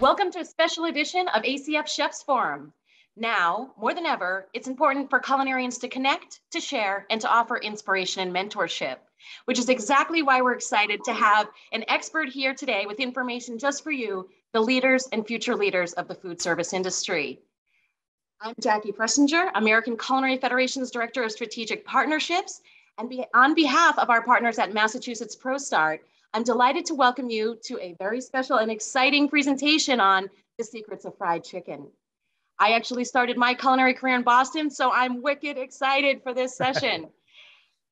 Welcome to a special edition of ACF Chefs Forum. Now, more than ever, it's important for culinarians to connect, to share, and to offer inspiration and mentorship, which is exactly why we're excited to have an expert here today with information just for you, the leaders and future leaders of the food service industry. I'm Jackie Pressinger, American Culinary Federation's Director of Strategic Partnerships, and on behalf of our partners at Massachusetts ProStart, I'm delighted to welcome you to a very special and exciting presentation on the secrets of fried chicken. I actually started my culinary career in Boston, so I'm wicked excited for this session.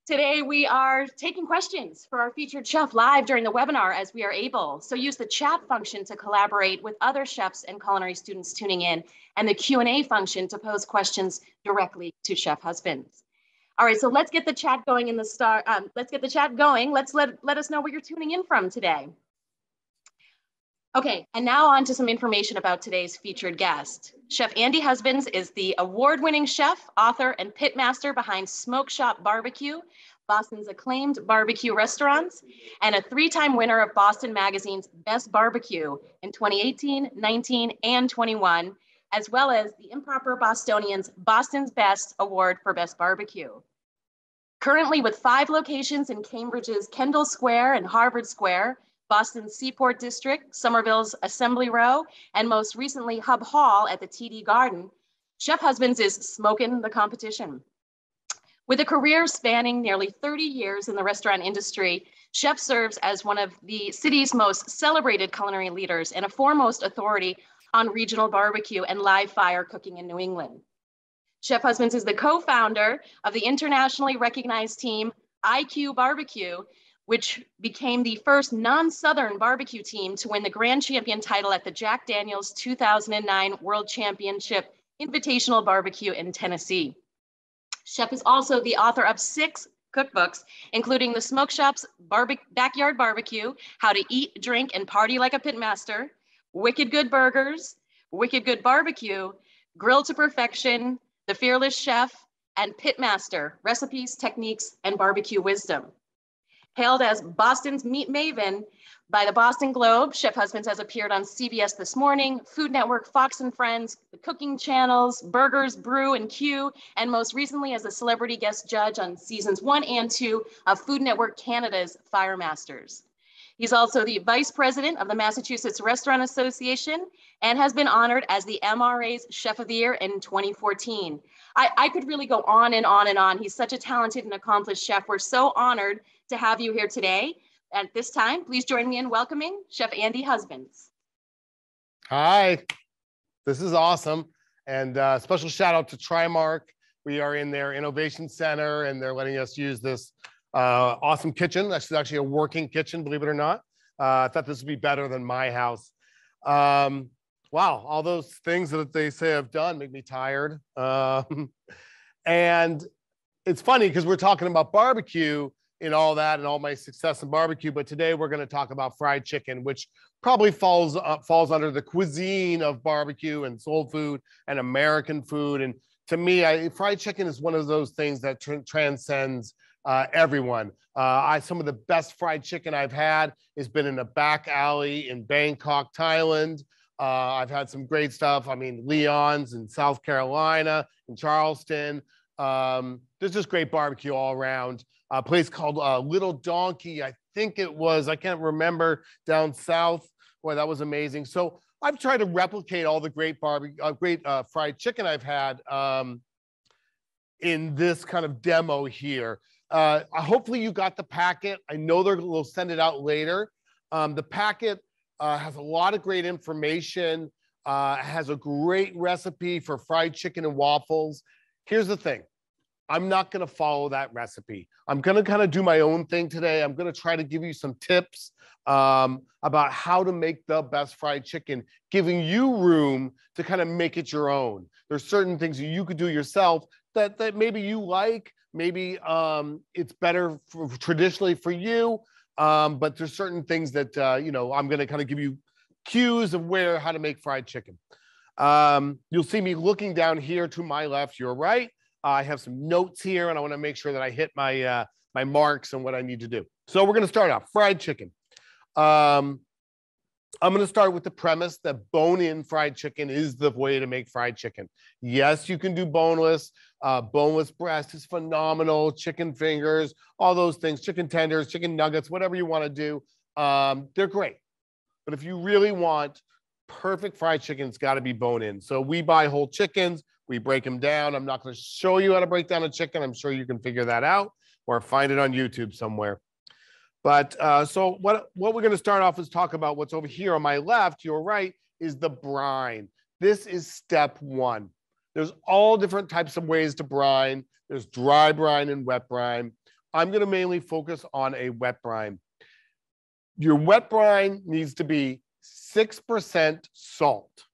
Today, we are taking questions for our featured chef live during the webinar as we are able. So use the chat function to collaborate with other chefs and culinary students tuning in, and the Q&A function to pose questions directly to chef husbands. All right, so let's get the chat going in the start. Let's get the chat going. Let us know where you're tuning in from today. Okay, and now on to some information about today's featured guest. Chef Andy Husbands is the award-winning chef, author, and pitmaster behind Smoke Shop Barbecue, Boston's acclaimed barbecue restaurants, and a three-time winner of Boston Magazine's Best Barbecue in 2018, 19, and 21, as well as the Improper Bostonian's Boston's Best Award for Best Barbecue. Currently with 5 locations in Cambridge's Kendall Square and Harvard Square, Boston's Seaport District, Somerville's Assembly Row, and most recently Hub Hall at the TD Garden, Chef Husbands is smoking the competition. With a career spanning nearly 30 years in the restaurant industry, Chef serves as one of the city's most celebrated culinary leaders and a foremost authority on regional barbecue and live fire cooking in New England. Chef Husbands is the co-founder of the internationally recognized team IQ Barbecue, which became the first non-Southern barbecue team to win the grand champion title at the Jack Daniel's 2009 World Championship Invitational Barbecue in Tennessee. Chef is also the author of 6 cookbooks, including The Smoke Shop's Backyard Barbecue, How to Eat, Drink, and Party Like a Pitmaster, Wicked Good Burgers, Wicked Good Barbecue, Grill to Perfection, The Fearless Chef, and Pitmaster, Recipes, Techniques, and Barbecue Wisdom. Hailed as Boston's meat maven by the Boston Globe, Chef Husbands has appeared on CBS This Morning, Food Network, Fox and Friends, the cooking channels, Burgers, Brew, and Q, and most recently as a celebrity guest judge on seasons 1 and 2 of Food Network Canada's Fire Masters. He's also the Vice President of the Massachusetts Restaurant Association and has been honored as the MRA's Chef of the Year in 2014. I could really go on and on and on. He's such a talented and accomplished chef. We're so honored to have you here today. At this time, please join me in welcoming Chef Andy Husbands. Hi, this is awesome. And special shout out to Trimark. We are in their innovation center and they're letting us use this awesome kitchen. This is actually a working kitchen, believe it or not. I thought this would be better than my house. Wow, all those things that they say I've done make me tired. And it's funny because we're talking about barbecue and all that and all my success in barbecue, but today we're going to talk about fried chicken, which probably falls under the cuisine of barbecue and soul food and American food. And to me, fried chicken is one of those things that transcends everyone. Some of the best fried chicken I've had has been in a back alley in Bangkok, Thailand. I've had some great stuff. I mean, Leon's in South Carolina, in Charleston. There's just great barbecue all around. A place called Little Donkey, I think it was, I can't remember, down south. Boy, that was amazing. So I've tried to replicate all the great fried chicken I've had in this kind of demo here. Hopefully you got the packet. I know they'll send it out later. The packet has a lot of great information, has a great recipe for fried chicken and waffles. Here's the thing. I'm not going to follow that recipe. I'm going to kind of do my own thing today. I'm going to try to give you some tips about how to make the best fried chicken, giving you room to kind of make it your own. There's certain things you could do yourself that maybe you like, maybe it's better traditionally for you, but there's certain things that, I'm going to kind of give you cues of how to make fried chicken. You'll see me looking down here to my left, your right. I have some notes here and I want to make sure that I hit my my marks and what I need to do. So we're going to start off fried chicken. I'm going to start with the premise that bone-in fried chicken is the way to make fried chicken. Yes, you can do boneless. Boneless breast is phenomenal. Chicken fingers, all those things, chicken tenders, chicken nuggets, whatever you want to do. They're great. But if you really want perfect fried chicken, it's got to be bone-in. So we buy whole chickens. We break them down. I'm not going to show you how to break down a chicken. I'm sure you can figure that out or find it on YouTube somewhere. But so what we're going to start off is talk about what's over here on my left, your right, is the brine. This is step one. There's all different types of ways to brine. There's dry brine and wet brine. I'm going to mainly focus on a wet brine. Your wet brine needs to be 6% salt.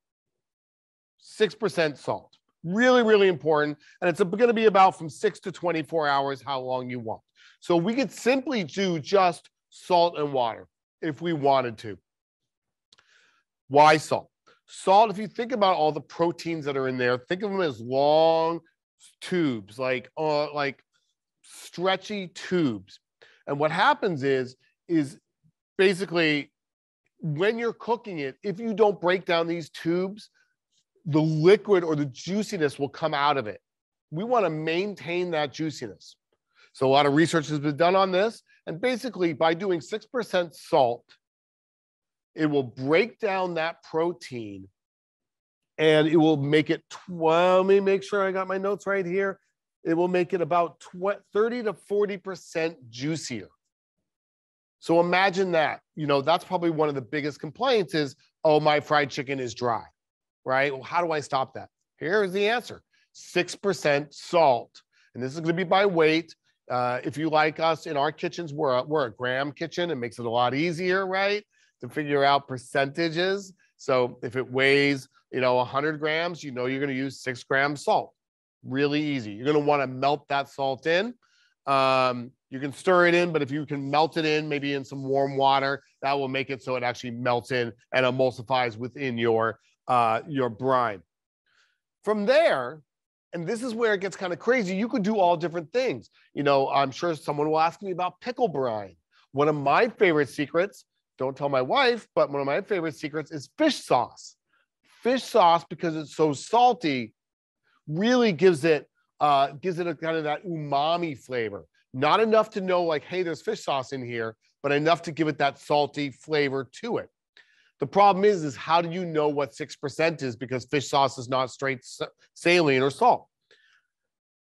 6% salt. Really, really important. And it's going to be about from 6 to 24 hours, how long you want. So we could simply do just salt and water if we wanted to. Why salt? Salt, if you think about all the proteins that are in there, think of them as long tubes, like stretchy tubes. And what happens is basically when you're cooking it, if you don't break down these tubes, the liquid or the juiciness will come out of it. We want to maintain that juiciness. So a lot of research has been done on this. And basically by doing 6% salt, it will break down that protein and it will make it, let me make sure I got my notes right here. It will make it about 30 to 40% juicier. So imagine that, that's probably one of the biggest complaints is, oh, my fried chicken is dry, right? Well, how do I stop that? Here's the answer, 6% salt. And this is going to be by weight. If you like us in our kitchens, we're a gram kitchen. It makes it a lot easier, right, to figure out percentages. So if it weighs, 100 grams, you're going to use 6 grams salt. Really easy. You're going to want to melt that salt in. You can stir it in, but if you can melt it in, maybe in some warm water, that will make it so it actually melts in and emulsifies within your brine. From there, and this is where it gets kind of crazy, you could do all different things. I'm sure someone will ask me about pickle brine. One of my favorite secrets, don't tell my wife, but one of my favorite secrets is fish sauce. Fish sauce, because it's so salty, really gives it a kind of that umami flavor. Not enough to know like, hey, there's fish sauce in here, but enough to give it that salty flavor to it. The problem is how do you know what 6% is, because fish sauce is not straight saline or salt?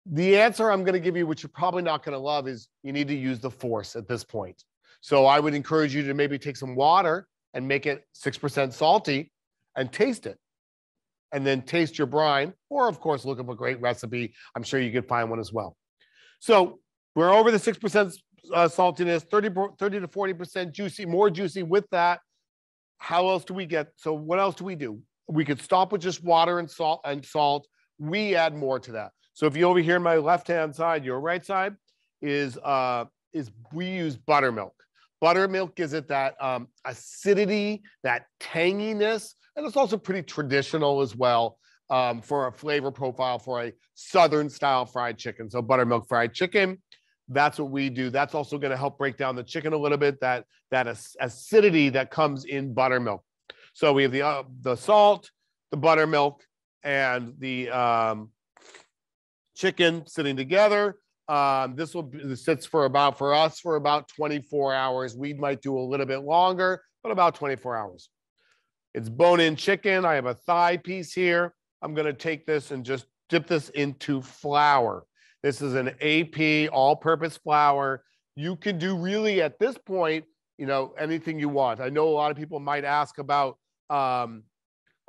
The answer I'm going to give you, which you're probably not going to love, is you need to use the force at this point. So I would encourage you to maybe take some water and make it 6% salty and taste it. And then taste your brine, or of course, look up a great recipe. I'm sure you could find one as well. So we're over the 6% saltiness, 30 to 40% juicy, more juicy with that. How else do we get? So what else do we do? We could stop with just water and salt. We add more to that. So if you over here on my left-hand side, your right side is we use buttermilk. Buttermilk gives it that acidity, that tanginess, and it's also pretty traditional as well for a flavor profile for a Southern style fried chicken. So buttermilk fried chicken, that's what we do. That's also going to help break down the chicken a little bit, that acidity that comes in buttermilk. So we have the salt, the buttermilk, and the chicken sitting together. This sits for us for about 24 hours. We might do a little bit longer, but about 24 hours. It's bone-in chicken. I have a thigh piece here. I'm going to take this and just dip this into flour. This is an AP all-purpose flour. You can do really at this point, anything you want. I know a lot of people might ask about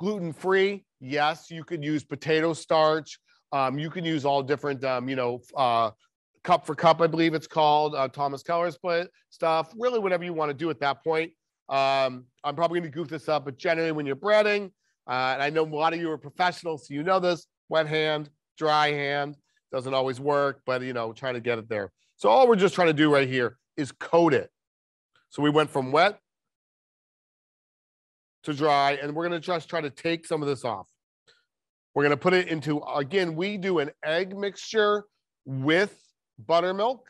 gluten-free. Yes, you could use potato starch. You can use all different, cup for cup, I believe it's called, Thomas Keller's stuff. Really, whatever you want to do at that point. I'm probably going to goof this up, but generally when you're breading, and I know a lot of you are professionals, so you know this, wet hand, dry hand, doesn't always work, but trying to get it there. So all we're just trying to do right here is coat it. So we went from wet to dry, and we're going to just try to take some of this off. We're going to put it into, again, we do an egg mixture with buttermilk.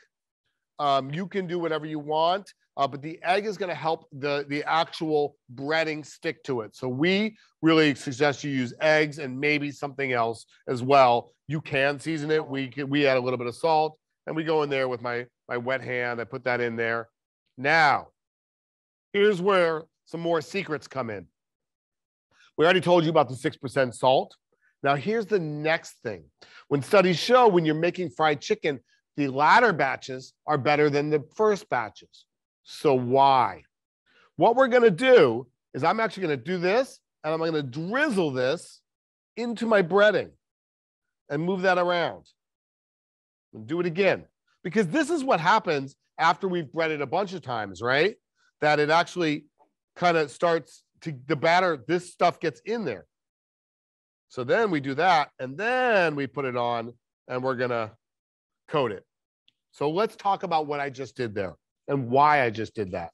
You can do whatever you want, but the egg is going to help the actual breading stick to it. So we really suggest you use eggs and maybe something else as well. You can season it. We add a little bit of salt, and we go in there with my wet hand. I put that in there. Now, here's where some more secrets come in. We already told you about the 6% salt. Now, here's the next thing. When studies show when you're making fried chicken, the latter batches are better than the first batches. So why? What we're going to do is I'm actually going to do this, and I'm going to drizzle this into my breading and move that around. And do it again. Because this is what happens after we've breaded a bunch of times, right? That it actually kind of starts to, the batter, this stuff gets in there. So then we do that, and then we put it on, and we're going to coat it. So let's talk about what I just did there and why I just did that.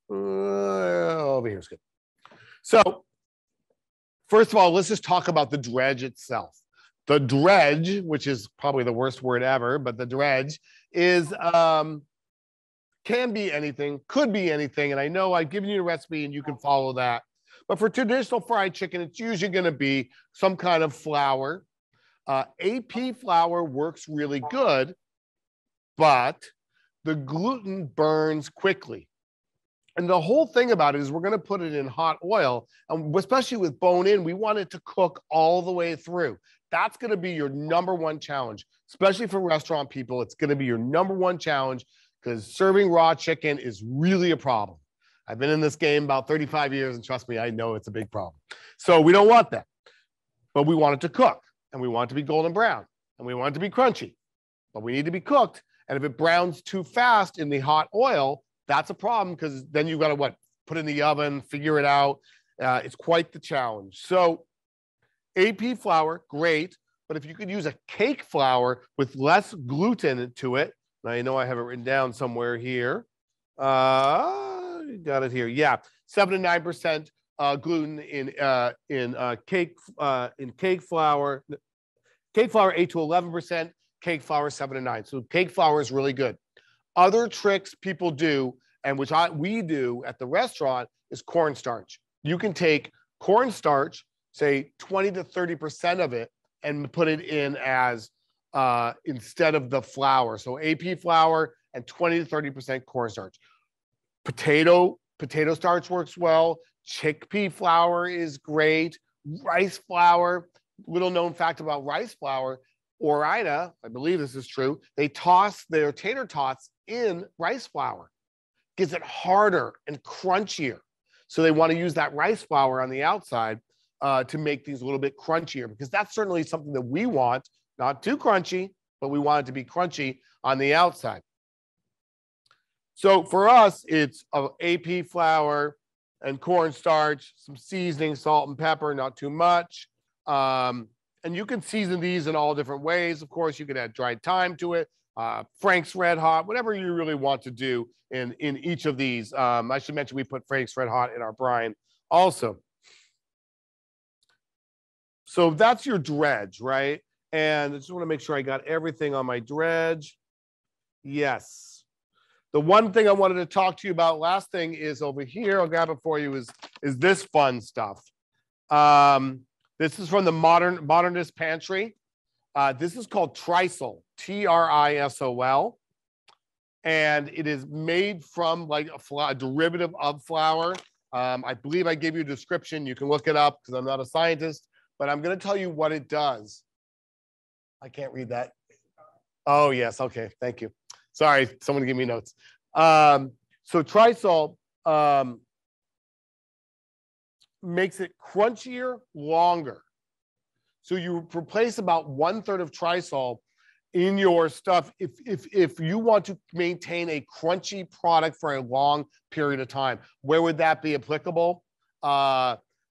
Over here is good. So first of all, let's just talk about the dredge itself. The dredge, which is probably the worst word ever, but the dredge is, can be anything, could be anything. And I know I've given you a recipe and you can follow that. But for traditional fried chicken, it's usually going to be some kind of flour. AP flour works really good, but the gluten burns quickly. And the whole thing about it is we're going to put it in hot oil, and especially with bone-in, we want it to cook all the way through. That's going to be your #1 challenge, especially for restaurant people. It's going to be your #1 challenge because serving raw chicken is really a problem. I've been in this game about 35 years, and trust me, I know it's a big problem. So we don't want that, but we want it to cook, and we want it to be golden brown, and we want it to be crunchy, but we need to be cooked. And if it browns too fast in the hot oil, that's a problem because then you've got to put it in the oven, figure it out. It's quite the challenge. So AP flour, great. But if you could use a cake flour with less gluten to it, now you know I have it written down somewhere here. Got it here. Yeah, 7 to 9% gluten in cake flour. Cake flour 8 to 11%. Cake flour 7 to 9. So cake flour is really good. Other tricks people do, and which we do at the restaurant, is cornstarch. You can take cornstarch, say 20 to 30% of it, and put it in as instead of the flour. So AP flour and 20 to 30% cornstarch. Potato starch works well. Chickpea flour is great. Rice flour, little known fact about rice flour, Ore-Ida, I believe this is true, they toss their tater tots in rice flour. Gives it harder and crunchier. So they want to use that rice flour on the outside to make these a little bit crunchier, because that's certainly something that we want, not too crunchy, but we want it to be crunchy on the outside. So for us, it's AP flour and cornstarch, some seasoning, salt and pepper, not too much. And you can season these in all different ways. Of course, you can add dried thyme to it, Frank's Red Hot, whatever you really want to do in each of these. I should mention we put Frank's Red Hot in our brine also. So that's your dredge, right? And I just want to make sure I got everything on my dredge. Yes. The one thing I wanted to talk to you about, last thing, is over here. I'll grab it for you, is this fun stuff. This is from the Modernist Pantry. This is called Trisol, Trisol. And it is made from like a derivative of flour. I believe I gave you a description. You can look it up because I'm not a scientist, but I'm going to tell you what it does. I can't read that. Oh, yes. Okay. Thank you. Sorry. Someone give me notes. So Trisol makes it crunchier, longer. So you replace about 1/3 of Trisol in your stuff if you want to maintain a crunchy product for a long period of time. Where would that be applicable?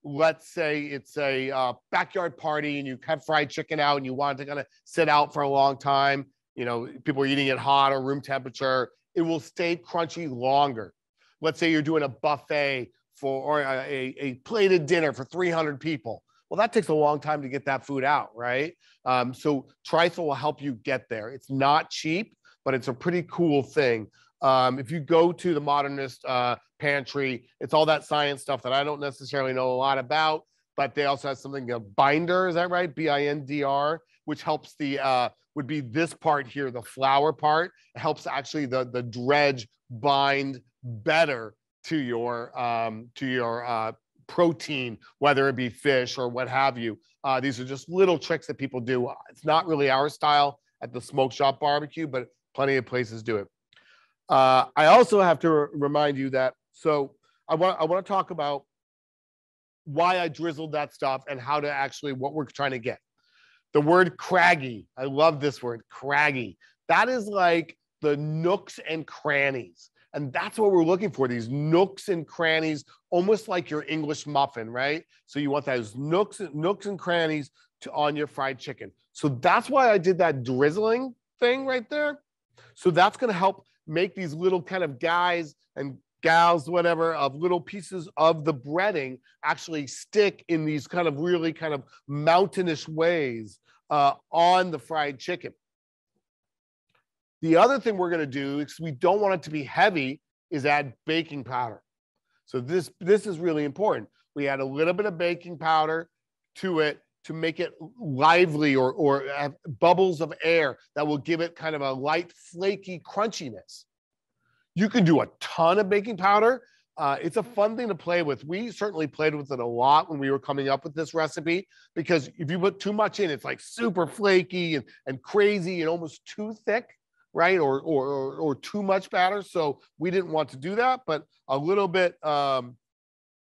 Let's say it's a backyard party and you have fried chicken out and you want it to kind of sit out for a long time. You know, people are eating it hot or room temperature. It will stay crunchy longer. Let's say you're doing a buffet or a plated dinner for 300 people. Well, that takes a long time to get that food out, right? So Trisol will help you get there. It's not cheap, but it's a pretty cool thing. If you go to the Modernist pantry, it's all that science stuff that I don't necessarily know a lot about, but they also have something, a binder, is that right? BINDR, which helps the, would be this part here, the flour part. It helps actually the dredge bind better to your protein, whether it be fish or what have you. These are just little tricks that people do. It's not really our style at the Smoke Shop Barbecue, but plenty of places do it. I also have to remind you that, so I want to talk about why I drizzled that stuff and how to actually, what we're trying to get. The word craggy, I love this word, craggy. That is like the nooks and crannies. And that's what we're looking for, these nooks and crannies, almost like your English muffin, right? So you want those nooks and crannies on your fried chicken. So that's why I did that drizzling thing right there. So that's going to help make these little kind of guys and gals, whatever, of little pieces of the breading actually stick in these kind of really kind of mountainous ways on the fried chicken. The other thing we're going to do, because we don't want it to be heavy, is add baking powder. So this is really important. We add a little bit of baking powder to it to make it lively or have bubbles of air that will give it kind of a light, flaky crunchiness. You can do a ton of baking powder. It's a fun thing to play with. We certainly played with it a lot when we were coming up with this recipe, because if you put too much in, it's like super flaky and crazy and almost too thick, right? Or too much batter. So we didn't want to do that, but a little bit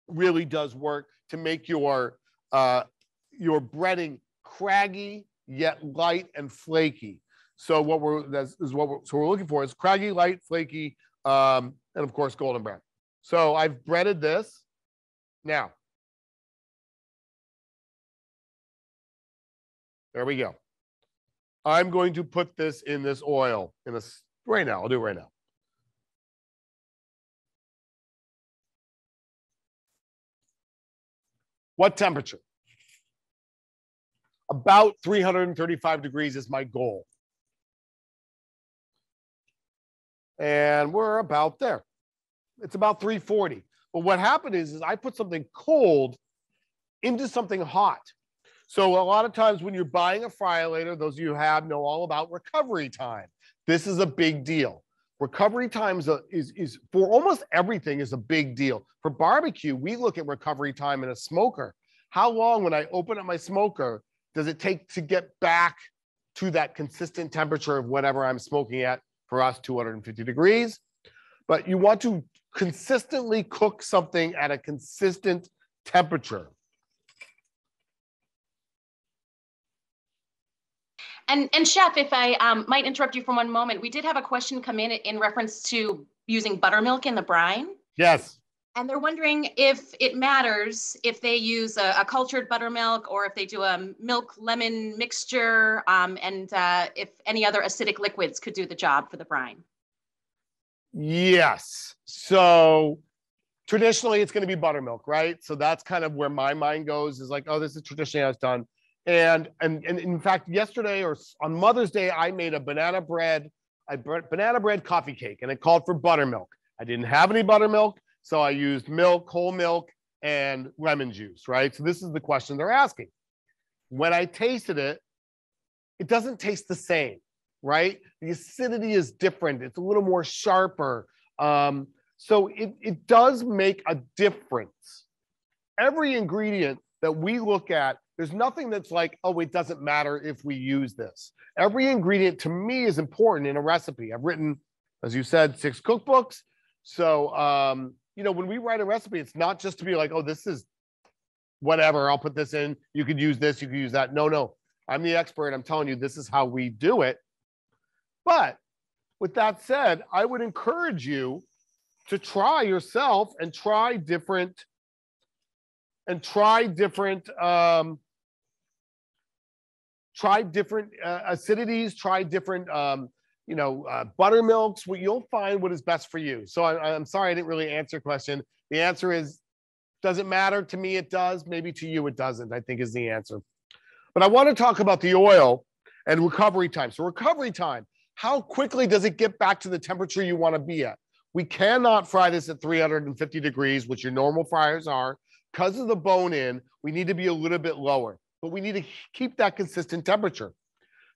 really does work to make your breading craggy yet light and flaky. So what we're looking for is craggy, light, flaky, and of course golden brown. So I've breaded this. Now, there we go. I'm going to put this in this oil right now. I'll do it right now. What temperature? About 335 degrees is my goal. And we're about there. It's about 340. But what happened is I put something cold into something hot. So a lot of times when you're buying a fryolator, those of you who have know all about recovery time. This is a big deal. Recovery time is for almost everything is a big deal. For barbecue, we look at recovery time in a smoker. How long, when I open up my smoker, does it take to get back to that consistent temperature of whatever I'm smoking at? For us, 250 degrees. But you want to consistently cook something at a consistent temperature. And Chef, if I might interrupt you for one moment, we did have a question come in reference to using buttermilk in the brine. Yes. And they're wondering if it matters if they use a cultured buttermilk or if they do a milk lemon mixture, and if any other acidic liquids could do the job for the brine. Yes. So traditionally it's going to be buttermilk, right? So that's kind of where my mind goes, is like, oh, this is traditionally how it's done. And in fact, yesterday or on Mother's Day, I made a banana bread coffee cake, and it called for buttermilk. I didn't have any buttermilk, so I used milk, whole milk, and lemon juice, right? So this is the question they're asking. When I tasted it, it doesn't taste the same, right? The acidity is different. It's a little more sharper. So it does make a difference. Every ingredient that we look at, there's nothing that's like, oh, it doesn't matter if we use this. Every ingredient to me is important in a recipe. I've written, as you said, 6 cookbooks. So, you know, when we write a recipe, it's not just to be like, oh, this is whatever, I'll put this in. You could use this, you could use that. No, I'm the expert. I'm telling you, this is how we do it. But with that said, I would encourage you to try yourself and try different acidities, try different buttermilks. What you'll find what is best for you. So I'm sorry I didn't really answer your question. The answer is Does it matter? To me, it does. Maybe to you, it doesn't, I think is the answer. But I want to talk about the oil and recovery time. So recovery time, how quickly does it get back to the temperature you want to be at? We cannot fry this at 350 degrees, which your normal fryers are. Because of the bone in, we need to be a little bit lower, but we need to keep that consistent temperature.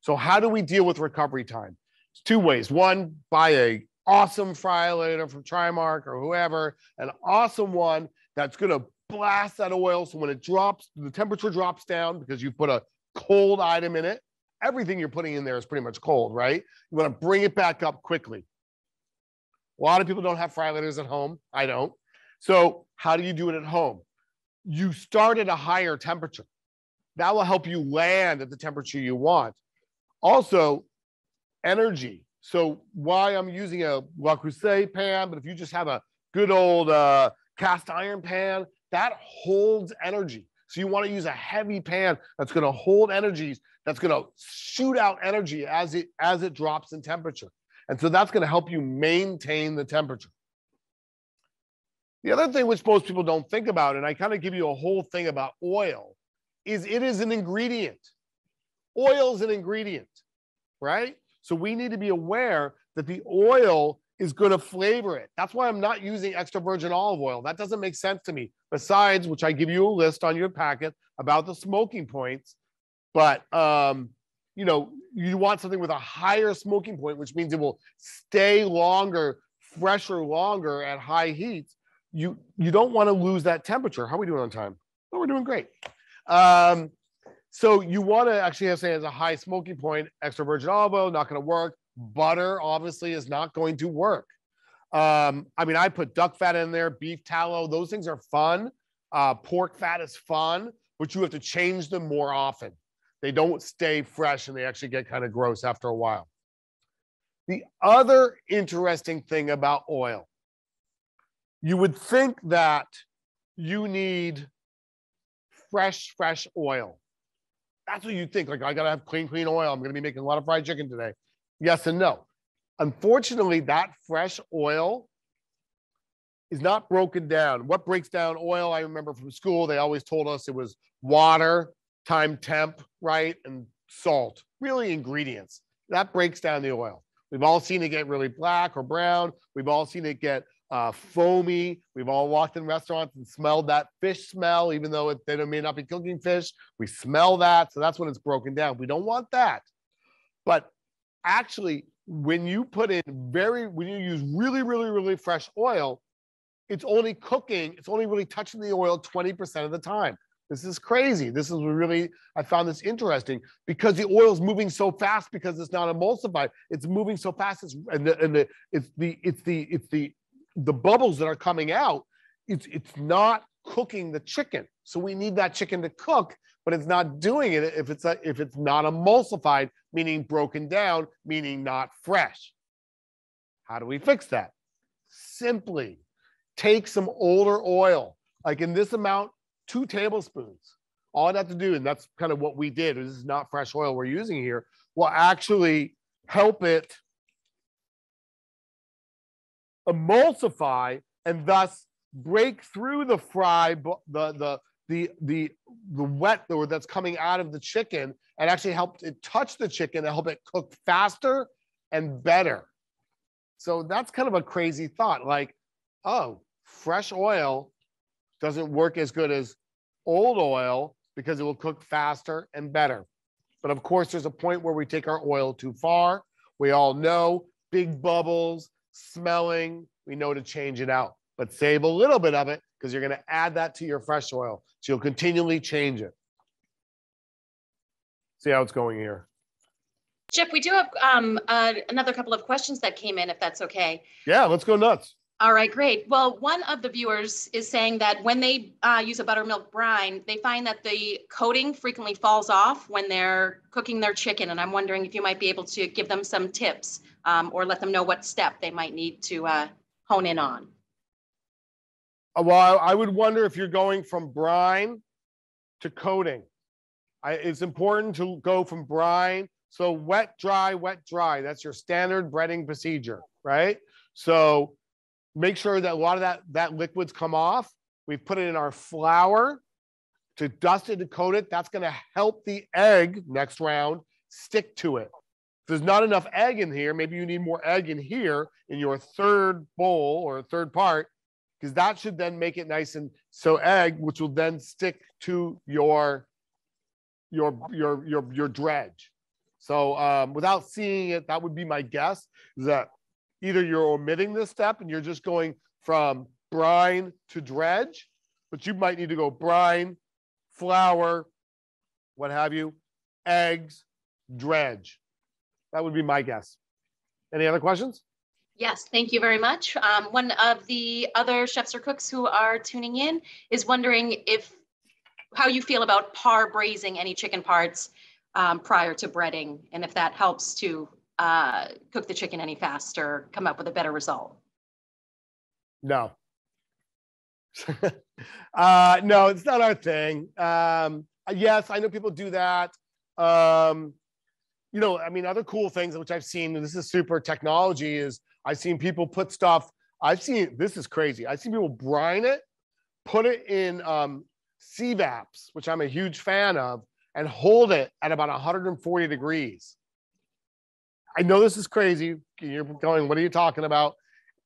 So how do we deal with recovery time? It's two ways. One, buy a awesome fryer later from Trimark or whoever, an awesome one that's going to blast that oil. So when it drops, the temperature drops down because you put a cold item in it. Everything you're putting in there is pretty much cold, right? You want to bring it back up quickly. A lot of people don't have frylators at home. I don't. So how do you do it at home? You start at a higher temperature. That will help you land at the temperature you want. Also, energy. So why I'm using a Le Creuset pan, but if you just have a good old cast iron pan, that holds energy. So you want to use a heavy pan that's going to hold energies, that's going to shoot out energy as it drops in temperature. And so that's going to help you maintain the temperature. The other thing which most people don't think about, and I kind of give you a whole thing about oil, is it is an ingredient. Oil is an ingredient, right? So we need to be aware that the oil is going to flavor it. That's why I'm not using extra virgin olive oil. That doesn't make sense to me. Besides, which I give you a list on your packet about the smoking points, but you know, you want something with a higher smoking point, which means it will stay longer, fresher longer at high heats. You don't want to lose that temperature. How are we doing on time? Oh, we're doing great. So you want to actually have something as a high smoking point. Extra virgin olive oil, not going to work. Butter obviously is not going to work. I mean, I put duck fat in there, beef tallow. Those things are fun. Pork fat is fun, but you have to change them more often. They don't stay fresh and they actually get kind of gross after a while. The other interesting thing about oil, you would think that you need fresh oil. That's what you think. Like, I got to have clean oil. I'm going to be making a lot of fried chicken today. Yes and no. Unfortunately, that fresh oil is not broken down. What breaks down oil, I remember from school, they always told us it was water, time temp, right? And salt, really ingredients. That breaks down the oil. We've all seen it get really black or brown. We've all seen it get foamy. We've all walked in restaurants and smelled that fish smell, even though they may not be cooking fish. We smell that. So that's when it's broken down. We don't want that. But actually, when you use really fresh oil, it's only cooking, it's only really touching the oil 20% of the time. This is crazy. This is really, I found this interesting because the oil is moving so fast because it's not emulsified. It's moving so fast, it's the bubbles that are coming out. It's not cooking the chicken. So we need that chicken to cook, but it's not doing it if it's not emulsified, meaning broken down, meaning not fresh. How do we fix that? Simply take some older oil, like in this amount, 2 tablespoons. All I'd have to do, and that's kind of what we did, this is not fresh oil we're using here, will actually help it emulsify and thus break through the fry, the wet that's coming out of the chicken, and actually help it touch the chicken and help it cook faster and better. So that's kind of a crazy thought. Like, oh, fresh oil doesn't work as good as old oil because it will cook faster and better. But of course, there's a point where we take our oil too far. We all know big bubbles, smelling, we know to change it out. But save a little bit of it because you're going to add that to your fresh oil. So you'll continually change it. See how it's going here. Chef, we do have another couple of questions that came in, if that's okay. Yeah, let's go nuts. All right, great. Well, one of the viewers is saying that when they use a buttermilk brine, they find that the coating frequently falls off when they're cooking their chicken. And I'm wondering if you might be able to give them some tips or let them know what step they might need to hone in on. Well, I would wonder if you're going from brine to coating. It's important to go from brine. So wet, dry, that's your standard breading procedure, right? So make sure that a lot of that liquids come off. We've put it in our flour to dust it and coat it. That's going to help the egg next round stick to it. If there's not enough egg in here, maybe you need more egg in here in your third bowl or third part, because that should then make it nice and so egg, which will then stick to your dredge. So without seeing it, that would be my guess, is that either you're omitting this step and you're just going from brine to dredge, but you might need to go brine, flour, what have you, eggs, dredge. That would be my guess. Any other questions? Yes, thank you very much. One of the other chefs or cooks who are tuning in is wondering how you feel about par braising any chicken parts prior to breading, and if that helps to cook the chicken any faster, come up with a better result. No. No, it's not our thing. Yes, I know people do that. You know, I mean, other cool things which I've seen, and this is super technology, is I've seen people put stuff, this is crazy. I've seen people brine it, put it in CVAPs, which I'm a huge fan of, and hold it at about 140 degrees. I know this is crazy. You're going, what are you talking about?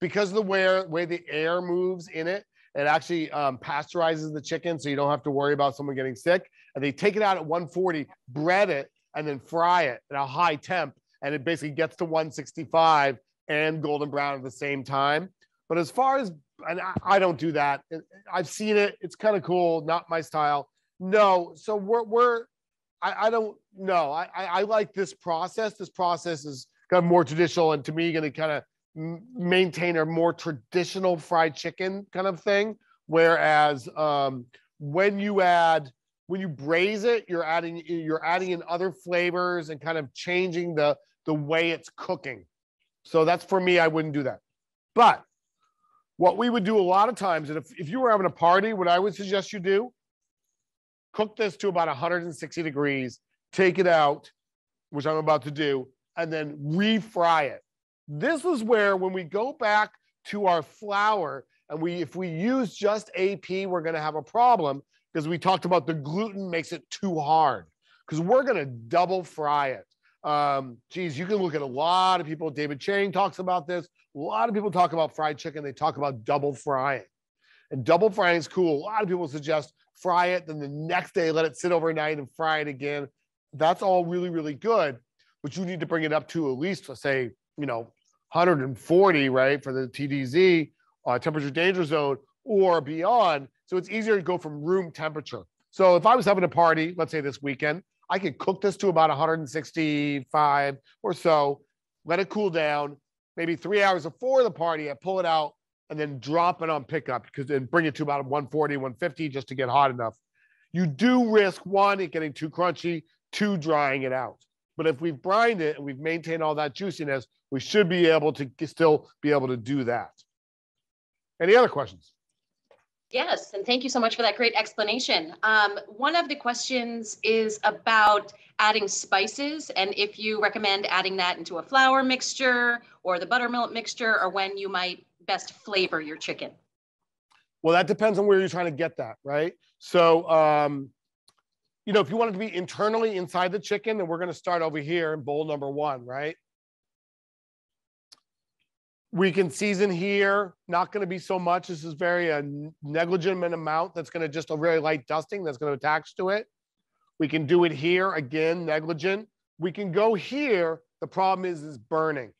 Because of the way the air moves in it, it actually pasteurizes the chicken, so you don't have to worry about someone getting sick. And they take it out at 140, bread it, and then fry it at a high temp, and it basically gets to 165 and golden brown at the same time. But as far as, and I don't do that. I've seen it. It's kind of cool. Not my style. No. So I don't know. I like this process. This process is kind of more traditional, and to me, going to kind of maintain a more traditional fried chicken kind of thing. Whereas when you braise it, you're adding in other flavors and kind of changing the way it's cooking. So that's, for me, I wouldn't do that. But what we would do a lot of times, and if you were having a party, what I would suggest you do, cook this to about 160 degrees, take it out, which I'm about to do, and then refry it. This is where, when we go back to our flour, and if we use just AP, we're going to have a problem, because we talked about the gluten makes it too hard, because we're going to double fry it. Geez, you can look at a lot of people. David Chang talks about this. A lot of people talk about fried chicken. They talk about double frying. And double frying is cool. A lot of people suggest fry it, then the next day let it sit overnight and fry it again. That's all really, really good. But you need to bring it up to at least, let's say, 140, right, for the TDZ, temperature danger zone, or beyond. So it's easier to go from room temperature. So if I was having a party, let's say this weekend, I could cook this to about 165 or so, let it cool down. Maybe 3 hours before the party, I pull it out and then drop it on pickup, because then bring it to about 140, 150 just to get hot enough. You do risk, one, it getting too crunchy, two, drying it out. But if we've brined it and we've maintained all that juiciness, we should be able to still be able to do that. Any other questions? Yes, and thank you so much for that great explanation. One of the questions is about adding spices, and if you recommend adding that into a flour mixture or the buttermilk mixture, or when you might best flavor your chicken. Well, that depends on where you're trying to get that, right? So, if you want it to be internally inside the chicken, then we're going to start over here in bowl number 1, right? We can season here, not going to be so much. This is very negligent amount. That's going to just a very light dusting that's going to attach to it. We can do it here, again, negligent. We can go here. The problem is burning.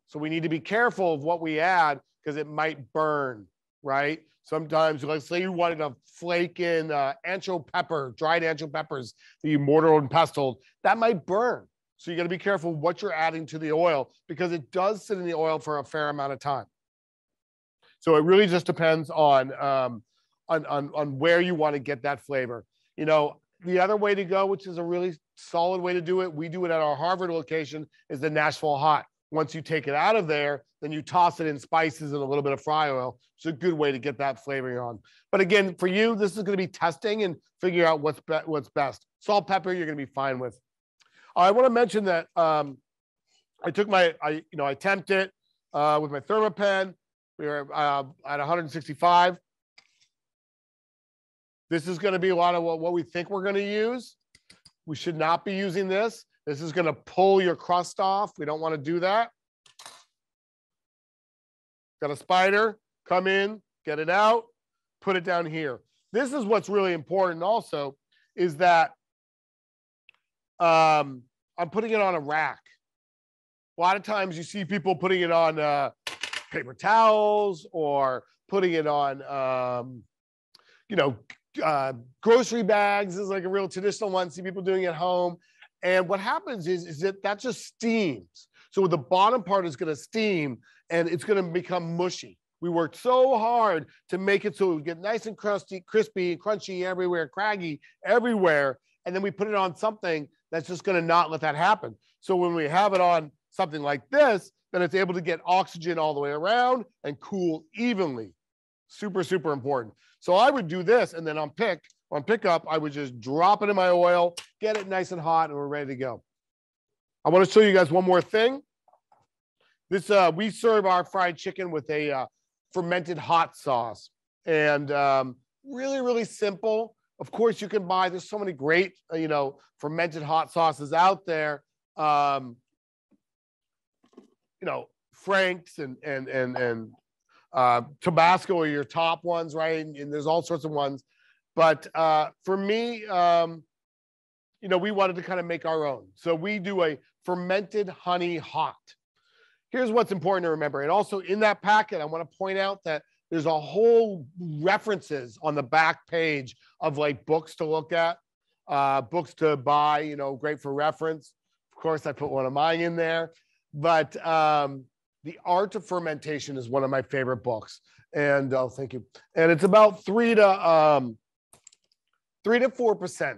So we need to be careful of what we add, because it might burn, right? Sometimes, let's say you wanted to flake in ancho pepper, dried ancho peppers that you mortared and pestled, that might burn. So you got to be careful what you're adding to the oil, because it does sit in the oil for a fair amount of time. So it really just depends on where you want to get that flavor. The other way to go, which is a really solid way to do it, we do it at our Harvard location, is the Nashville hot. Once you take it out of there, then you toss it in spices and a little bit of fry oil. It's a good way to get that flavoring on. But again, for you, this is going to be testing and figuring out what's best. Salt, pepper, you're going to be fine with. I want to mention that I temped it with my Thermopen. We were at 165. This is going to be a lot of what we think we're going to use. We should not be using this. This is going to pull your crust off. We don't want to do that. Got a spider, come in, get it out, put it down here. This is what's really important also, is that I'm putting it on a rack. A lot of times you see people putting it on paper towels or putting it on, grocery bags is like a real traditional one. See people doing it at home. And what happens is that just steams. So the bottom part is going to steam and it's going to become mushy. We worked so hard to make it so it would get nice and crusty, crispy, crunchy everywhere, craggy everywhere. And then we put it on something that's just going to not let that happen. So when we have it on something like this, then it's able to get oxygen all the way around and cool evenly. Super, super important. So I would do this, and then on pickup, I would just drop it in my oil, get it nice and hot, and we're ready to go. I want to show you guys one more thing. This we serve our fried chicken with a fermented hot sauce, and really, really simple. Of course, you can buy. There's so many great, fermented hot sauces out there. Frank's and Tabasco are your top ones, right? And there's all sorts of ones. But for me, we wanted to kind of make our own. So we do a fermented honey hot. Here's what's important to remember. And also in that packet, I want to point out that there's a whole references on the back page of like books to look at, books to buy, great for reference. Of course, I put one of mine in there. But The Art of Fermentation is one of my favorite books. And thank you. And it's about 3 to 4%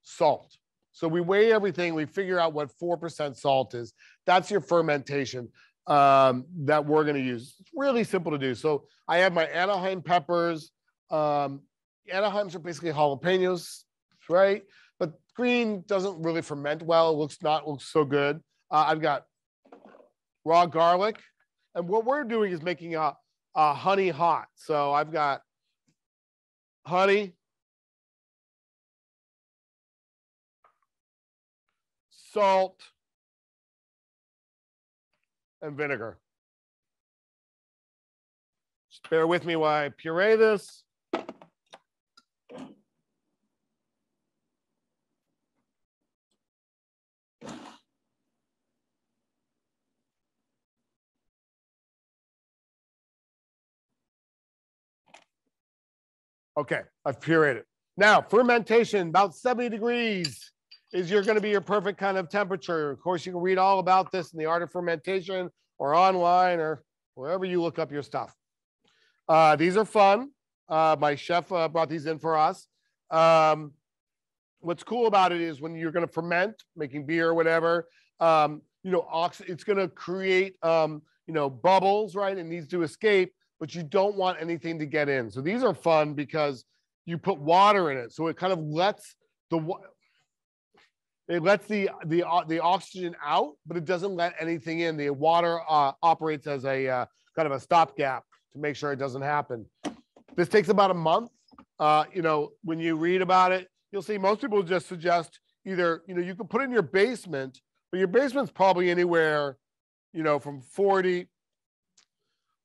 salt. So we weigh everything. We figure out what 4% salt is. That's your fermentation that we're going to use. It's really simple to do. So I have my Anaheim peppers. Anaheims are basically jalapenos, right? But green doesn't really ferment well. It looks so good. I've got raw garlic. And what we're doing is making a honey hot. So I've got honey, salt, and vinegar. Just bear with me while I puree this. Okay, I've pureed it. Now, fermentation, about 70 degrees is going to be your perfect kind of temperature. Of course, you can read all about this in the Art of Fermentation or online or wherever you look up your stuff. These are fun. My chef brought these in for us. What's cool about it is when you're going to ferment, making beer or whatever, it's going to create, bubbles, right? It needs to escape, but you don't want anything to get in. So these are fun because you put water in it. So it kind of lets the oxygen out, but it doesn't let anything in. The water operates as a kind of a stopgap to make sure it doesn't happen. This takes about a month. When you read about it, you'll see most people just suggest either, you can put it in your basement, but your basement's probably anywhere, from 40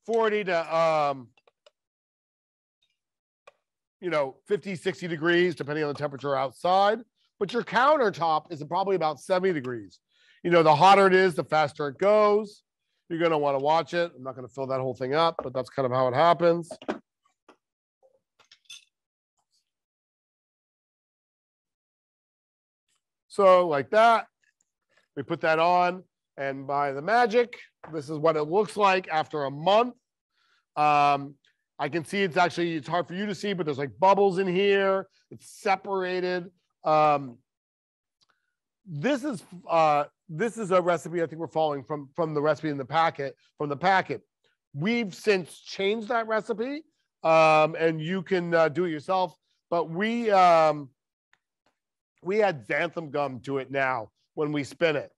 to 50, 60 degrees, depending on the temperature outside. But your countertop is probably about 70 degrees. The hotter it is, the faster it goes. You're going to want to watch it. I'm not going to fill that whole thing up, but that's kind of how it happens. So like that, we put that on, and by the magic, this is what it looks like after a month. I can see it's hard for you to see, but there's like bubbles in here. It's separated. This is a recipe I think we're following from the recipe in the packet, We've since changed that recipe, and you can do it yourself. But we add xanthan gum to it now when we spin it,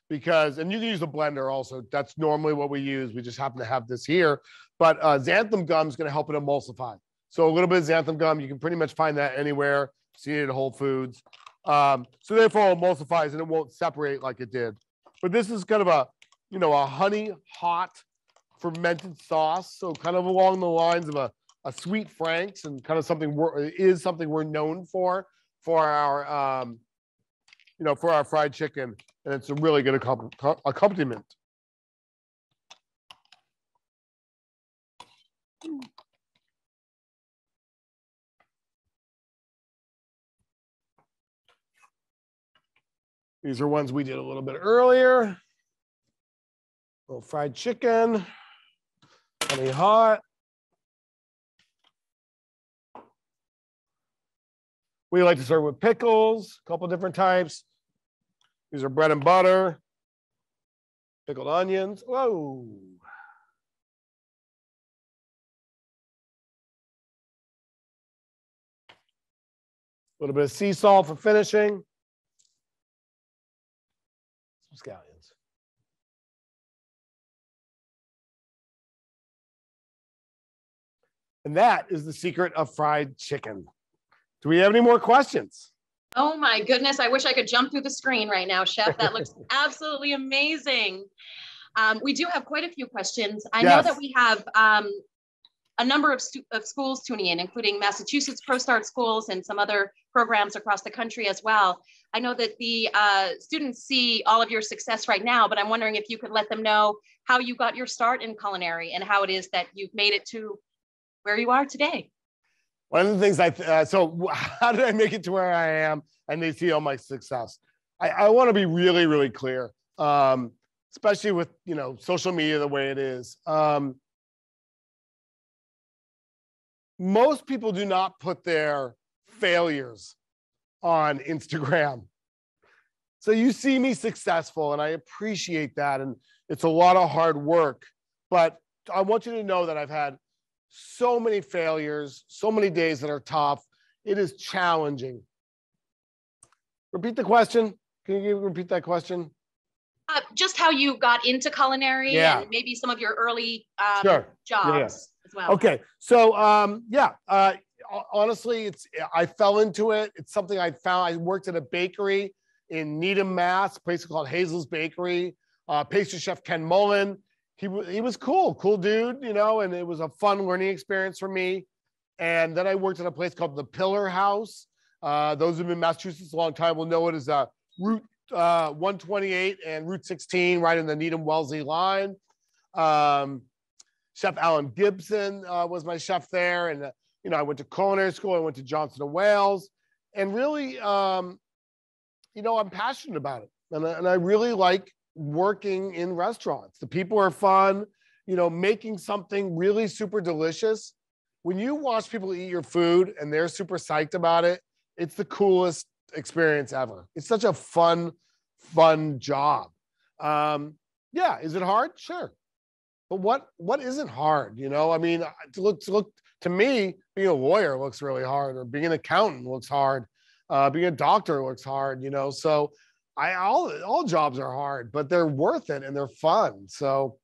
and you can use a blender also. That's normally what we use. We just happen to have this here. But xanthan gum is going to help it emulsify. So a little bit of xanthan gum, you can pretty much find that anywhere. See it at Whole Foods. So therefore it emulsifies and it won't separate like it did. But this is kind of a, a honey hot fermented sauce. So kind of along the lines of a sweet Frank's, and kind of something we're known for our, for our fried chicken. And it's a really good accompaniment. These are ones we did a little bit earlier. A little fried chicken, honey hot. We like to serve with pickles, a couple different types. These are bread and butter, pickled onions. Whoa. A little bit of sea salt for finishing. Some scallions. And that is the secret of fried chicken. Do we have any more questions? Oh my goodness, I wish I could jump through the screen right now, Chef. That looks absolutely amazing. We do have quite a few questions. I know that we have a number of schools tuning in, including Massachusetts ProStart schools and some other programs across the country as well. I know that the students see all of your success right now, but I'm wondering if you could let them know how you got your start in culinary and how it is that you've made it to where you are today. One of the things so how did I make it to where I am and they see all my success? I want to be really, really clear, especially with, social media the way it is. Most people do not put their failures on Instagram. So you see me successful and I appreciate that. And it's a lot of hard work, but I want you to know that I've had so many failures, so many days that are tough. It is challenging. Repeat the question. Can you repeat that question? Just how you got into culinary and maybe some of your early jobs as well. Okay. So, honestly, I fell into it. It's something I found. I worked at a bakery in Needham, Mass, a place called Hazel's Bakery. Pastry chef Ken Mullen. He was cool dude, and it was a fun learning experience for me. And then I worked at a place called the Pillar House. Those who've been in Massachusetts a long time will know it as Route 128 and Route 16, right in the Needham-Wellesley line. Chef Alan Gibson was my chef there. And, I went to culinary school. I went to Johnson & Wales. And really, I'm passionate about it. And I really like working in restaurants. The people are fun, making something really super delicious. When you watch people eat your food and they're super psyched about it, it's the coolest experience ever. It's such a fun job. Is it hard? Sure. But what isn't hard? To me, being a lawyer looks really hard, or being an accountant looks hard. Being a doctor looks hard, so all jobs are hard, but they're worth it and they're fun. So,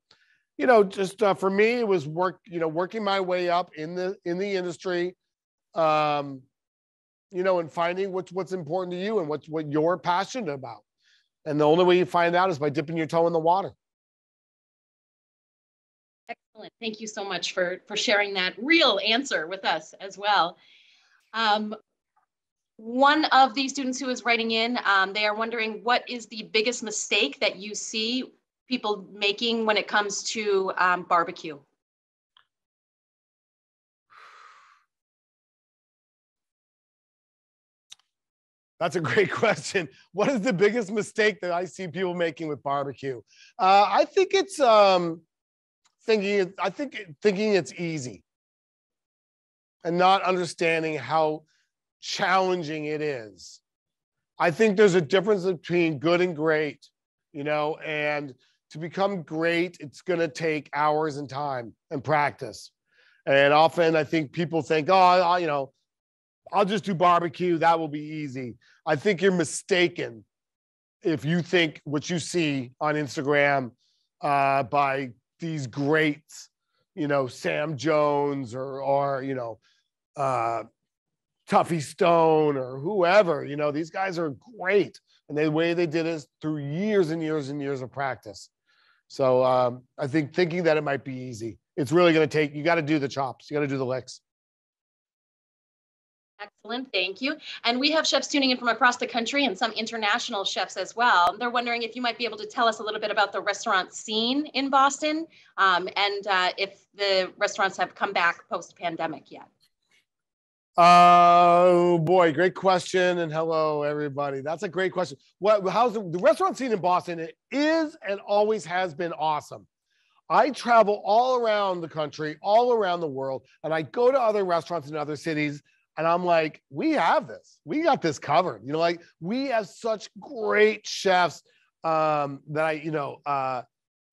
for me, it was working my way up in the industry, and finding what's important to you and what you're passionate about. And the only way you find out is by dipping your toe in the water. Excellent. Thank you so much for sharing that real answer with us as well. One of the students who is writing in, they are wondering, what is the biggest mistake that you see people making when it comes to barbecue? That's a great question. What is the biggest mistake that I see people making with barbecue? I think it's thinking it's easy and not understanding how challenging it is. I think there's a difference between good and great, and to become great, it's going to take hours and time and practice. And often I think people think, I'll just do barbecue. That will be easy. I think you're mistaken if you think what you see on Instagram by these greats, Sam Jones or Tuffy Stone or whoever, you know, these guys are great. And the way they did is through years and years and years of practice. So I think thinking that it might be easy, it's really going to take, you got to do the chops. You got to do the licks. Excellent, thank you. And we have chefs tuning in from across the country and some international chefs as well. They're wondering if you might be able to tell us a little bit about the restaurant scene in Boston and if the restaurants have come back post-pandemic yet. Oh boy, great question. And hello, everybody. That's a great question. How's the restaurant scene in Boston? It is and always has been awesome. I travel all around the country, all around the world, and I go to other restaurants in other cities. And I'm like, we have this. We got this covered. You know, like we have such great chefs that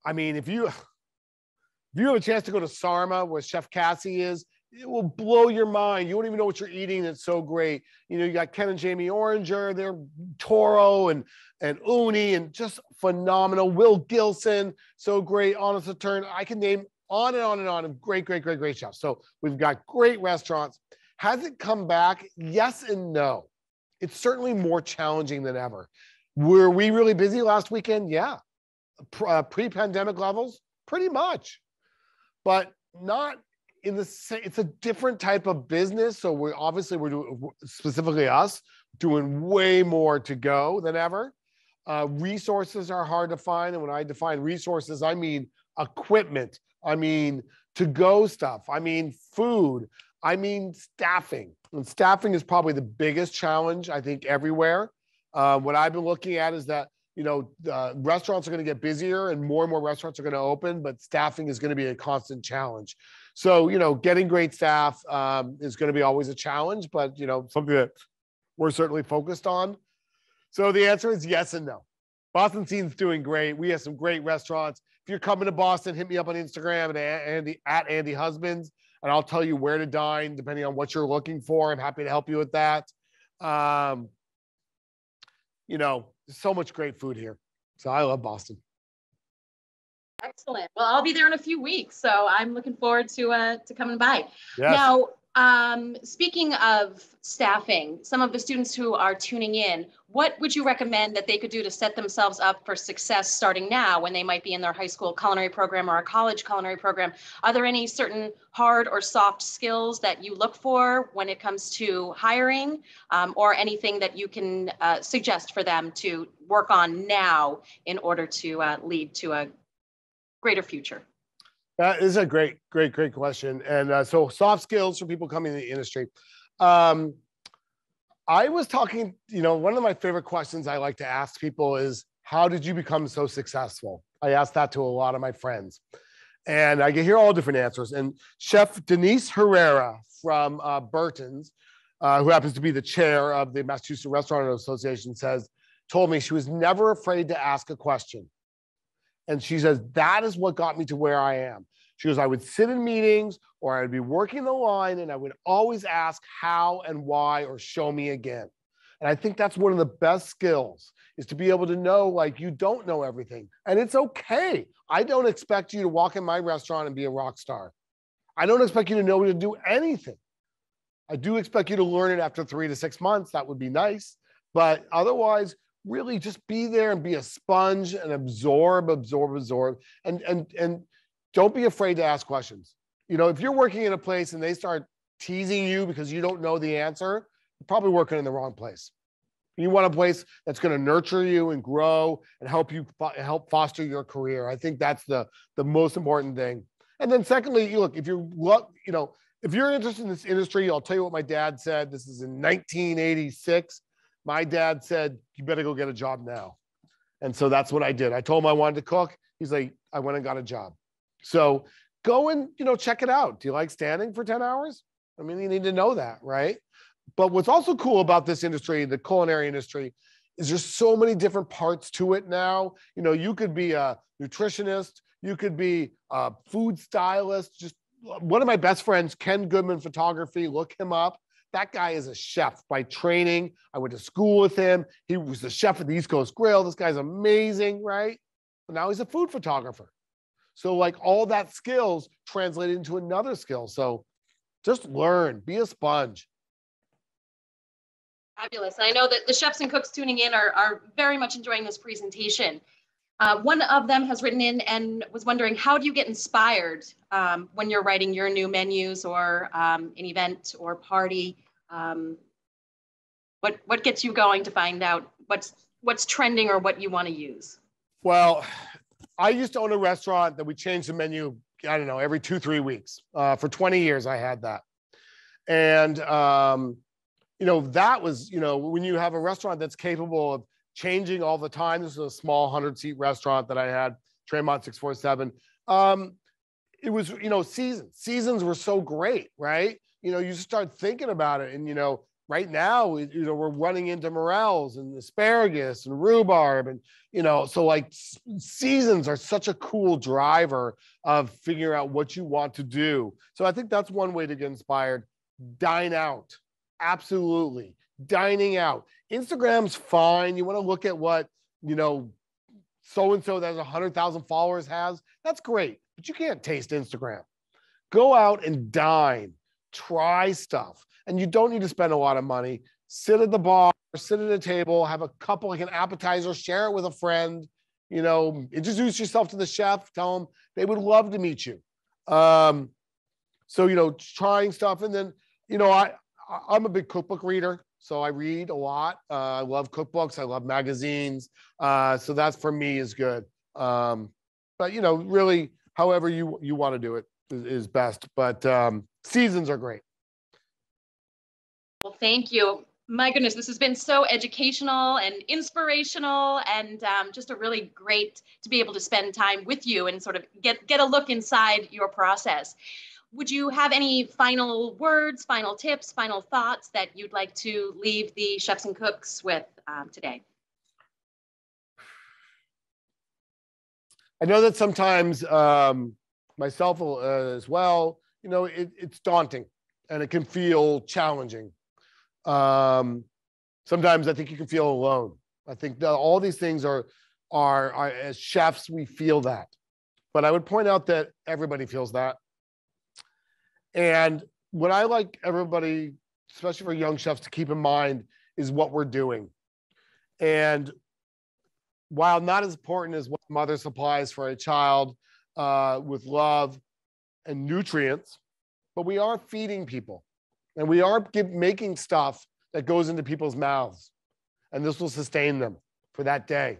I mean, if you have a chance to go to Sarma, where Chef Cassie is, it will blow your mind. You won't even know what you're eating. It's so great. You know, you got Ken and Jamie Oranger, they're Toro and Uni, and just phenomenal. Will Gilson, so great. Honest to turn, I can name on and on and on of great chefs. So we've got great restaurants. Has it come back? Yes and no. It's certainly more challenging than ever. Were we really busy last weekend? Yeah. Pre-pandemic levels? Pretty much. But not in the same, it's a different type of business. So we're doing, specifically us, doing way more to go than ever. Resources are hard to find. And when I define resources, I mean equipment. I mean to-go stuff. I mean food. I mean staffing. And staffing is probably the biggest challenge, I think, everywhere. What I've been looking at is that, you know, restaurants are going to get busier and more restaurants are going to open, but staffing is going to be a constant challenge. So, you know, getting great staff is going to be always a challenge, but, you know, something that we're certainly focused on. So the answer is yes and no. Boston scene's doing great. We have some great restaurants. If you're coming to Boston, hit me up on Instagram at Andy Husbands, and I'll tell you where to dine depending on what you're looking for. I'm happy to help you with that. You know, there's so much great food here. So I love Boston. Excellent. Well, I'll be there in a few weeks, so I'm looking forward to coming by. Yes. Now, speaking of staffing, some of the students who are tuning in, what would you recommend that they could do to set themselves up for success starting now when they might be in their high school culinary program or a college culinary program? Are there any certain hard or soft skills that you look for when it comes to hiring, or anything that you can suggest for them to work on now in order to lead to a greater future? That is a great question. And so soft skills for people coming in the industry. I was talking, you know, one of my favorite questions I like to ask people is, how did you become so successful? I ask that to a lot of my friends. And I can hear all different answers. And Chef Denise Herrera from Burton's, who happens to be the chair of the Massachusetts Restaurant Association, told me she was never afraid to ask a question. And she says, that is what got me to where I am. She goes, I would sit in meetings or I'd be working the line and I would always ask how and why, or show me again. And I think that's one of the best skills, is to be able to know, like, you don't know everything. And it's okay. I don't expect you to walk in my restaurant and be a rock star. I don't expect you to know how to do anything. I do expect you to learn it after 3 to 6 months. That would be nice. But otherwise, really just be there and be a sponge and absorb. And don't be afraid to ask questions. You know, if you're working in a place and they start teasing you because you don't know the answer, you're probably working in the wrong place. You want a place that's going to nurture you and grow and help foster your career. I think that's the most important thing. And then secondly, look, if you're interested in this industry, I'll tell you what my dad said. This is in 1986. My dad said, you better go get a job now. And so that's what I did. I told him I wanted to cook. He's like, I went and got a job. So go and, check it out. Do you like standing for 10 hours? I mean, you need to know that, right? But what's also cool about this industry, the culinary industry, is there's so many different parts to it now. You know, you could be a nutritionist. You could be a food stylist. Just one of my best friends, Ken Goodman Photography, look him up. That guy is a chef by training. I went to school with him. He was the chef at the East Coast Grill. This guy's amazing, right? But now he's a food photographer. So like all that skills translated into another skill. So Just learn, be a sponge. Fabulous. And I know that the chefs and cooks tuning in are very much enjoying this presentation. One of them has written in and was wondering, how do you get inspired when you're writing your new menus or an event or party? What gets you going to find out what's trending or what you want to use? Well, I used to own a restaurant that we changed the menu, I don't know, every 2-3 weeks. For 20 years, I had that. And, that was, when you have a restaurant that's capable of changing all the time. This was a small 100-seat restaurant that I had, Tremont 647. It was, seasons were so great, right? You start thinking about it, and, right now, we're running into morels and asparagus and rhubarb, and so like seasons are such a cool driver of figuring out what you want to do. So I think that's one way to get inspired. Dine out, absolutely. Dining out. Instagram's fine. You want to look at what so-and-so that has 100,000 followers has. That's great, but you can't taste Instagram. Go out and dine. Try stuff. And you don't need to spend a lot of money. Sit at the bar, sit at a table, have a couple, like an appetizer, share it with a friend, introduce yourself to the chef, tell them they would love to meet you. So, trying stuff. And then, I'm a big cookbook reader, so I read a lot. I love cookbooks. I love magazines. So that's, for me, is good. But, really, however you want to do it is best. But seasons are great. Well, thank you. My goodness, this has been so educational and inspirational, and just a really great to be able to spend time with you and sort of get a look inside your process. Would you have any final words, final tips, final thoughts that you'd like to leave the chefs and cooks with today? I know that sometimes myself as well, it's daunting and it can feel challenging. Sometimes I think you can feel alone. I think that all these things are as chefs, we feel that. But I would point out that everybody feels that. And what I like everybody, especially for young chefs, to keep in mind is what we're doing. And while not as important as what mother supplies for a child with love and nutrients, but we are feeding people. And we are making stuff that goes into people's mouths. And this will sustain them for that day.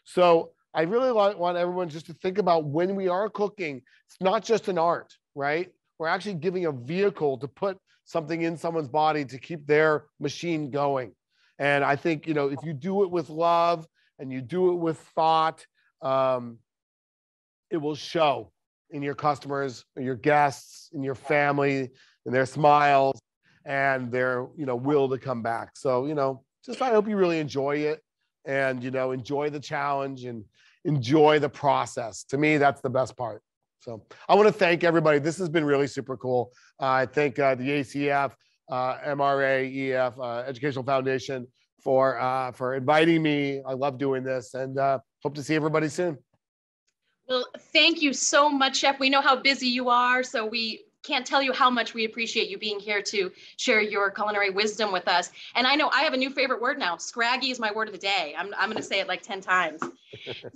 So I really want everyone just to think about, when we are cooking, it's not just an art, right? We're actually giving a vehicle to put something in someone's body to keep their machine going. And I think, if you do it with love and you do it with thought, it will show in your customers, in your guests, in your family, in their smiles, and their, will to come back. So, just I hope you really enjoy it, and, enjoy the challenge and enjoy the process. To me, that's the best part. So I want to thank everybody. This has been really super cool. I thank the ACF, MRA, EF, Educational Foundation for inviting me. I love doing this, and hope to see everybody soon. Well, thank you so much, Chef. We know how busy you are, so we can't tell you how much we appreciate you being here to share your culinary wisdom with us. And I know I have a new favorite word now. Scraggy is my word of the day. I'm going to say it like 10 times.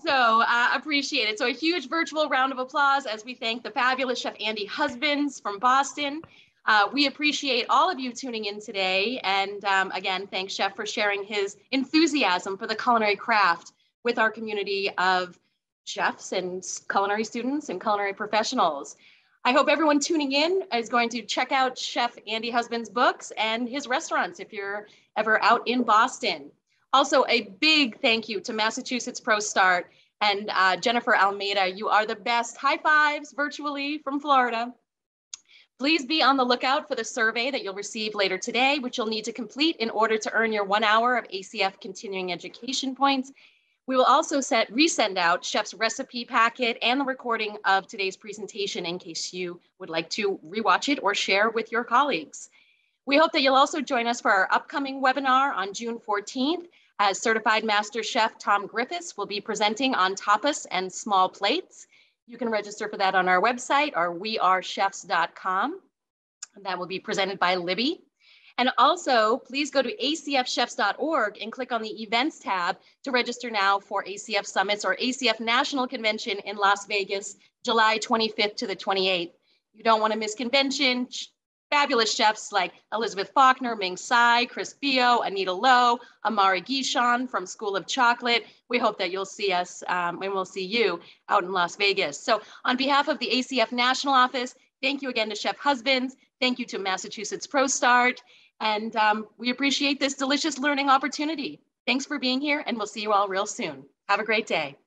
So appreciate it. So a huge virtual round of applause as we thank the fabulous Chef Andy Husbands from Boston. We appreciate all of you tuning in today. And again, thanks, Chef, for sharing his enthusiasm for the culinary craft with our community of chefs and culinary students and culinary professionals. I hope everyone tuning in is going to check out Chef Andy Husband's books and his restaurants if you're ever out in Boston. Also, a big thank you to Massachusetts ProStart and Jennifer Almeida. You are the best. High fives virtually from Florida. Please be on the lookout for the survey that you'll receive later today, which you'll need to complete in order to earn your 1 hour of ACF continuing education points. We will also resend out Chef's recipe packet and the recording of today's presentation in case you would like to rewatch it or share with your colleagues. We hope that you'll also join us for our upcoming webinar on June 14th, as Certified Master Chef Tom Griffiths will be presenting on tapas and small plates. You can register for that on our website or wearechefs.com. That will be presented by Libby. And also, please go to acfchefs.org and click on the events tab to register now for ACF Summits or ACF National Convention in Las Vegas, July 25th to the 28th. You don't want to miss convention. Fabulous chefs like Elizabeth Faulkner, Ming Tsai, Chris Bio, Anita Lowe, Amari Gishon from School of Chocolate. We hope that you'll see us and we'll see you out in Las Vegas. So on behalf of the ACF National Office, thank you again to Chef Husbands. Thank you to Massachusetts ProStart. And we appreciate this delicious learning opportunity. Thanks for being here, and we'll see you all real soon. Have a great day.